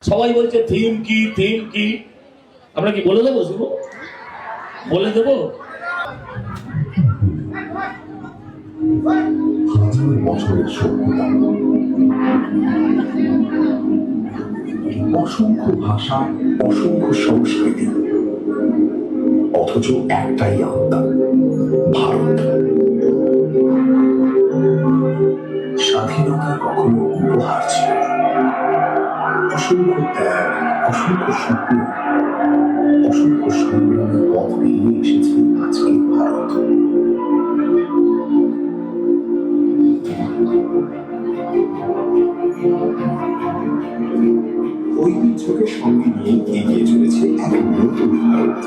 সবাই বলছে থিম কি থিম কি, আমরা কি বলে দেবো? শুভ বলে দেবো। হাজার বছরের সভ্যতা, অসংখ্য ভাষা, অসংখ্য সংস্কৃতি, অথচ একটাই আত্মা, ভারত। স্বাধীনতা কখনো উপহার ছিল না, অসংখ্য ত্যাগ, অসংখ্য স্বপ্ন, অসংখ্য সংগ্রামের পথ পেরিয়ে এসেছে আজকের ভারত। ঐতিহ্যকে সঙ্গে নিয়ে এগিয়ে চলেছে এক নতুন ভারত।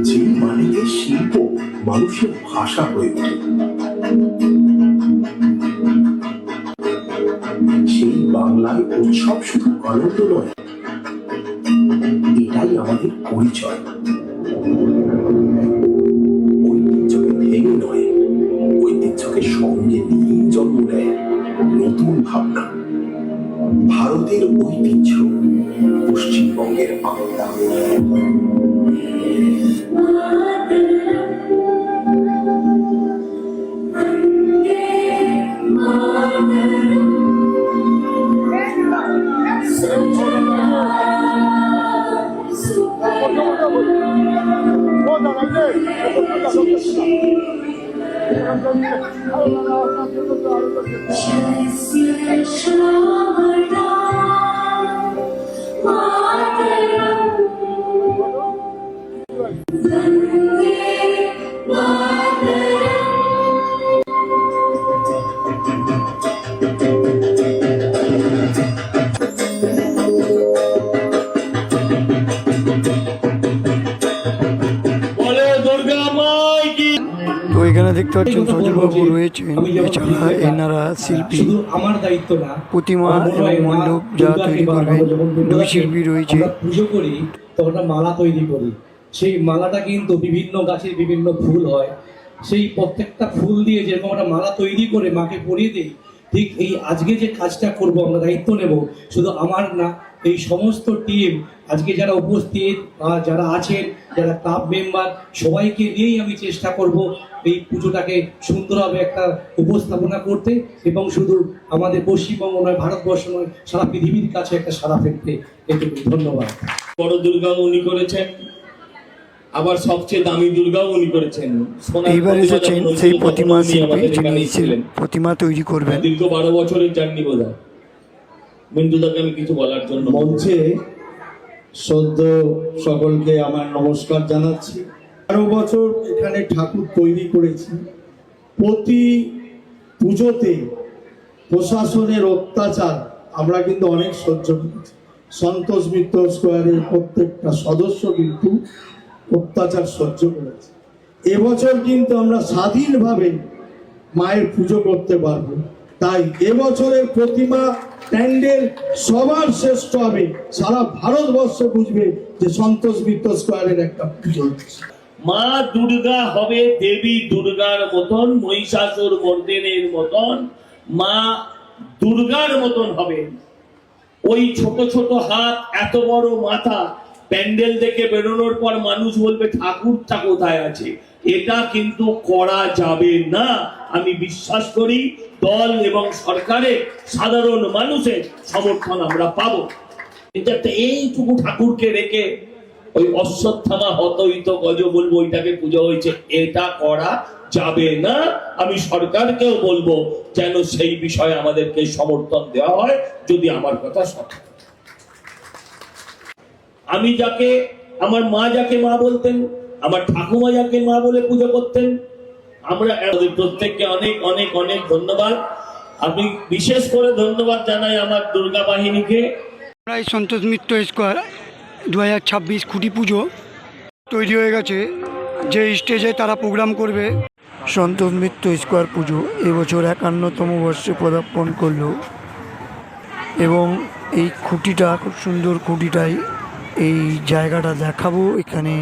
যে মানেকে শিল্প মানুষের ভাষা হয়ে ওঠে, সেই বাংলায় উৎসব শুধু আনন্দ নয়, এটাই আমাদের পরিচয়। ঐতিহ্যকে ভেঙে নয়, ঐতিহ্যকে সঙ্গে নিয়ে জন্ম নেয় নতুন ভাবনা। ভারতের ঐতিহ্য, পশ্চিমবঙ্গের আত্মা। তো এখানে দেখতে পাচ্ছেন সজলবাবু রয়েছেন, এছাড়া এনারা শিল্পী, আমার দায়িত্ব না প্রতিমা এবং মণ্ডপ যা তৈরি করবেন দুই শিল্পী রয়েছে। পুজো করি তখন একটা মালা তৈরি করি, সেই মালাটা কিন্তু বিভিন্ন গাছের বিভিন্ন ফুল হয়, সেই প্রত্যেকটা ফুল দিয়ে যেরকম একটা মালা তৈরি করে মাকে পরিয়ে দিই, ঠিক এই আজকে যে কাজটা করব আমরা দায়িত্ব নেব, শুধু আমার না, এই সমস্ত টিম আজকে যারা উপস্থিত যারা আছেন, যারা ক্লাব মেম্বার, সবাইকে নিয়েই আমি চেষ্টা করব এই পুজোটাকে সুন্দরভাবে একটা উপস্থাপনা করতে, এবং শুধু আমাদের পশ্চিমবঙ্গ নয়, ভারতবর্ষ নয়, সারা পৃথিবীর কাছে একটা সাড়া ফেলতে। এটুকু, ধন্যবাদ। বড় দুর্গাও উনি করেছেন, আবার সবচেয়ে দামি দুর্গাও উনি করেছেন। এইবার এসেছেন সেই প্রতিমা শিল্পী যিনি প্রতিমা তৈরি করবেন। দীর্ঘ 12 বছরের জার্নি বোধ হয়। মিন্টুদাকে আমি কিছু বলার জন্য মঞ্চে সদ্য সকলকে আমার নমস্কার জানাচ্ছি। 12 বছর এখানে ঠাকুর তৈরি করেছি। প্রতি পুজোতে প্রশাসনের অত্যাচার আমরা কিন্তু অনেক সহ্য করেছি। সন্তোষ মিত্র স্কোয়ারের প্রত্যেকটা সদস্য কিন্তু অত্যাচার সহ্য করেছে। এবছর কিন্তু আমরা স্বাধীনভাবে মায়ের পুজো করতে পারবো, তাই এবছরের প্রতিমা প্যান্ডেল সবার শ্রেষ্ঠ হবে। সারা ভারতবর্ষ বুঝবে যে সন্তোষ মিত্র স্কোয়ারের একটা পুজো হচ্ছে। মা দুর্গা হবে দেবী দুর্গার মতন, মহিষাসুর মর্দিনীর মতন, মা দুর্গার মতন হবে। ওই ছোট ছোট হাত, এত বড় মাথা, প্যান্ডেল দেখে বেরোনোর পর মানুষ বলবে ঠাকুরটা কোথায় আছে। এটা কিন্তু করা যাবে না। আমি বিশ্বাস করি দল এবং সরকারের, সাধারণ মানুষের সমর্থন আমরা পাবো। যাতে এইটুকু ঠাকুরকে রেখে ওই অশ্বত্থামা হতহিত গজ বলবো ওইটাকে পুজো হয়েছে, এটা করা যাবে না। আমি সরকারকেও বলবো যেন সেই বিষয়ে আমাদেরকে সমর্থন দেওয়া হয়, যদি আমার কথা সঠিক। আমি যাকে, আমার মা যাকে মা বলতেন, আমার ঠাকুমা যাকে মা বলে পুজো করতেন, আমরা প্রত্যেককে অনেক অনেক অনেক ধন্যবাদ। আমি বিশেষ করে ধন্যবাদ জানাই আমার দুর্গা বাহিনীকে। এই সন্তোষ মিত্র স্কোয়ার 2026 খুঁটি পুজো তৈরি হয়ে গেছে, যে স্টেজে তারা প্রোগ্রাম করবে। সন্তোষ মিত্র স্কোয়ার পুজো এবছর 51তম বর্ষে পদার্পণ করলো। এবং এই খুঁটিটা খুব সুন্দর, খুঁটিটাই এই জায়গাটা দেখাবো, এখানে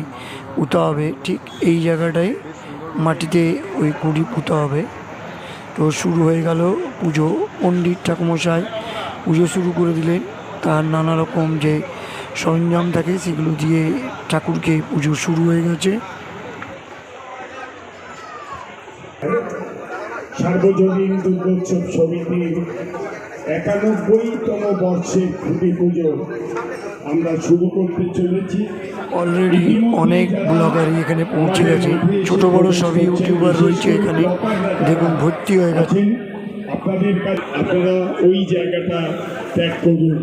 পুঁতা হবে, ঠিক এই জায়গাটায় মাটিতে ওই খুঁটি পুঁতা হবে। তো শুরু হয়ে গেল পুজো, পণ্ডিত ঠাকুমশাই পুজো শুরু করে দিলেন। তার নানা রকম যে সরঞ্জাম থাকে সেগুলো দিয়ে ঠাকুরকে পুজো শুরু হয়ে গেছে। সার্বজনীন দুর্গোৎসব সমিতির 91তম বর্ষের খুঁটি পুজো আমরা শুরু করতে চলেছি। অলরেডি অনেক ব্লগারই এখানে পৌঁছে গেছে, ছোট বড় সবই ইউটিউবার রয়েছে এখানে, দেখুন ভর্তি হয়ে গেছে। আপনাদের কাছে আপনারা ওই জায়গাটা ত্যাগ করুন।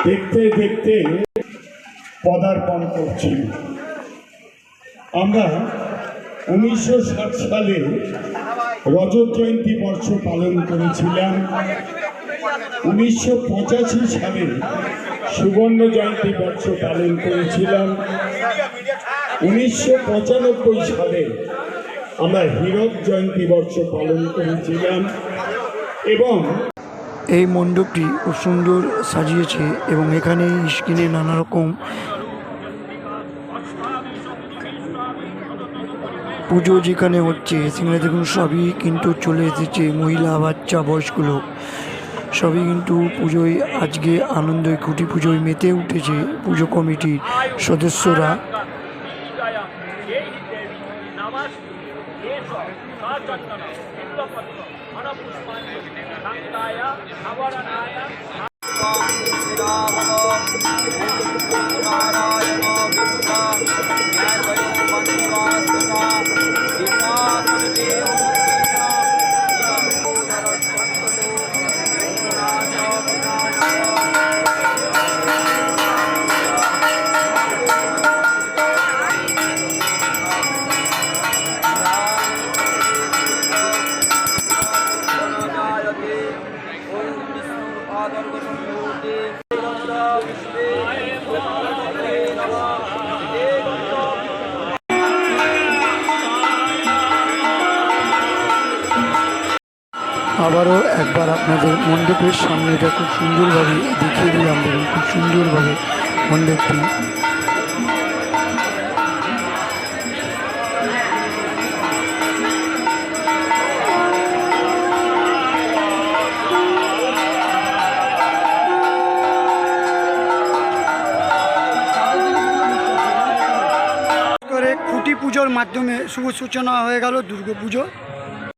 দেখতে দেখতে পদার্পণ করছিল। আমরা 1960 সালে রজত জয়ন্তী বর্ষ পালন করেছিলাম। 1985 সালে সুবর্ণ জয়ন্তী বর্ষ পালন করেছিলাম। 1995 সালে আমরা হীরক জয়ন্তী বর্ষ পালন করেছিলাম। এবং এই মণ্ডপটি খুব সুন্দর সাজিয়েছে এবং এখানে স্ক্রিনে নানা রকম পুজো যেখানে হচ্ছে সেখানে দেখুন সবই কিন্তু চলে এসেছে, মহিলা বাচ্চা বয়স্ক লোক সবই কিন্তু পুজোয় আজকে আনন্দে খুঁটি পুজোয় মেতে উঠেছে পুজো কমিটির সদস্যরা। আবারও একবার আপনাদের মণ্ডপের সামনেটা খুব সুন্দরভাবে দেখিয়ে দিলাম, দেখুন খুব সুন্দরভাবে মণ্ডপটি। করে খুঁটি পুজোর মাধ্যমে শুভ সূচনা হয়ে গেল দুর্গা পুজো।